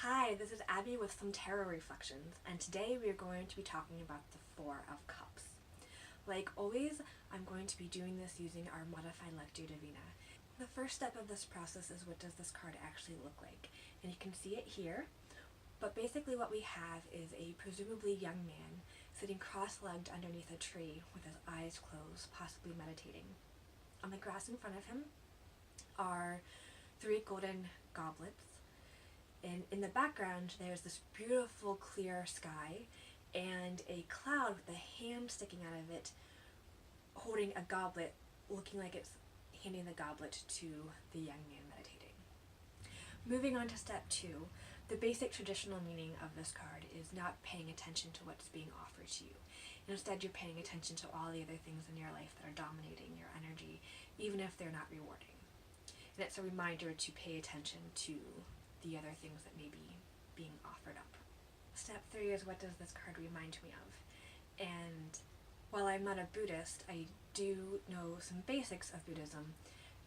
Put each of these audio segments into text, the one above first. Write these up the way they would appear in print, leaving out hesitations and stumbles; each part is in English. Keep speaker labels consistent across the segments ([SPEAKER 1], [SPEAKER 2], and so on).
[SPEAKER 1] Hi, this is Abby with some tarot reflections, and today we are going to be talking about the Four of Cups. Like always, I'm going to be doing this using our modified Lectio Divina. The first step of this process is, what does this card actually look like? And you can see it here, but basically what we have is a presumably young man sitting cross-legged underneath a tree with his eyes closed, possibly meditating. On the grass in front of him are 3 golden goblets. And in the background, there's this beautiful clear sky and a cloud with a hand sticking out of it, holding a goblet, looking like it's handing the goblet to the young man meditating. Moving on to step 2, the basic traditional meaning of this card is not paying attention to what's being offered to you. Instead, you're paying attention to all the other things in your life that are dominating your energy, even if they're not rewarding. And it's a reminder to pay attention to the other things that may be being offered up. Step 3 is, what does this card remind me of? And while I'm not a Buddhist, I do know some basics of Buddhism,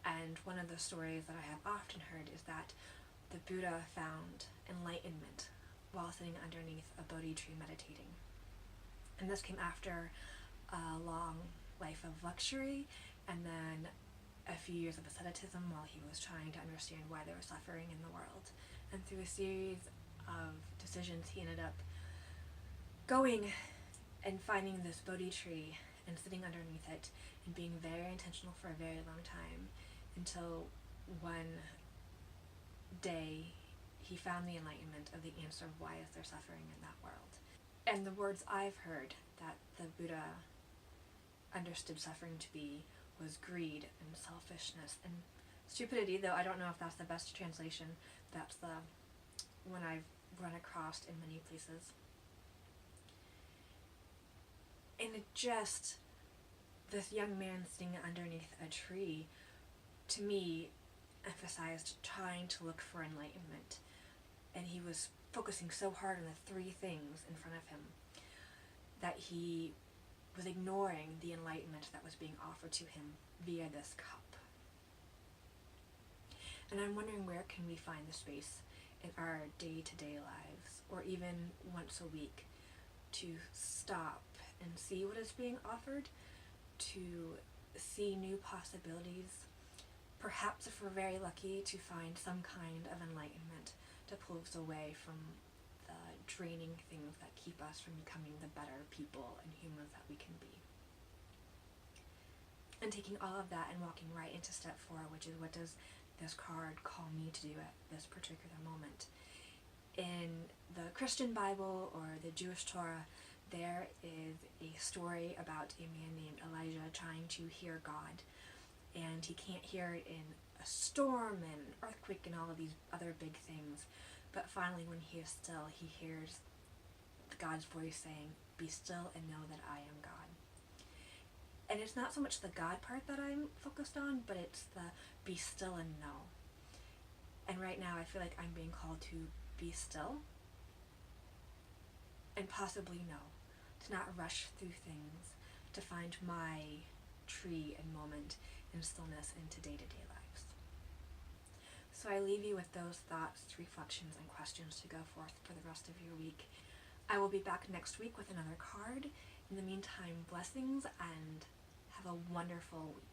[SPEAKER 1] and one of the stories that I have often heard is that the Buddha found enlightenment while sitting underneath a Bodhi tree meditating. And this came after a long life of luxury and then a few years of asceticism while he was trying to understand why there was suffering in the world. And through a series of decisions, he ended up going and finding this Bodhi tree and sitting underneath it and being very intentional for a very long time, until one day he found the enlightenment of the answer of why is there suffering in that world. And the words I've heard that the Buddha understood suffering to be was greed and selfishness and stupidity, though I don't know if that's the best translation. That's the one I've run across in many places. And it just, this young man sitting underneath a tree, to me, emphasized trying to look for enlightenment. And he was focusing so hard on the 3 things in front of him that he was ignoring the enlightenment that was being offered to him via this cup. And I'm wondering, where can we find the space in our day-to-day lives, or even once a week, to stop and see what is being offered, to see new possibilities, perhaps if we're very lucky to find some kind of enlightenment to pull us away from the draining things that keep us from becoming the better people and humans that we can be. And taking all of that and walking right into step 4, which is, what does this card call me to do at this particular moment? In the Christian Bible or the Jewish Torah, there is a story about a man named Elijah trying to hear God, and he can't hear it in a storm and earthquake and all of these other big things, but finally when he is still, he hears God's voice saying, "Be still and know that I am God." And it's not so much the God part that I'm focused on, but it's the be still and know. And right now I feel like I'm being called to be still and possibly know, to not rush through things, to find my tree and moment in stillness into day-to-day lives. So I leave you with those thoughts, reflections, and questions to go forth for the rest of your week. I will be back next week with another card. In the meantime, blessings and have a wonderful week.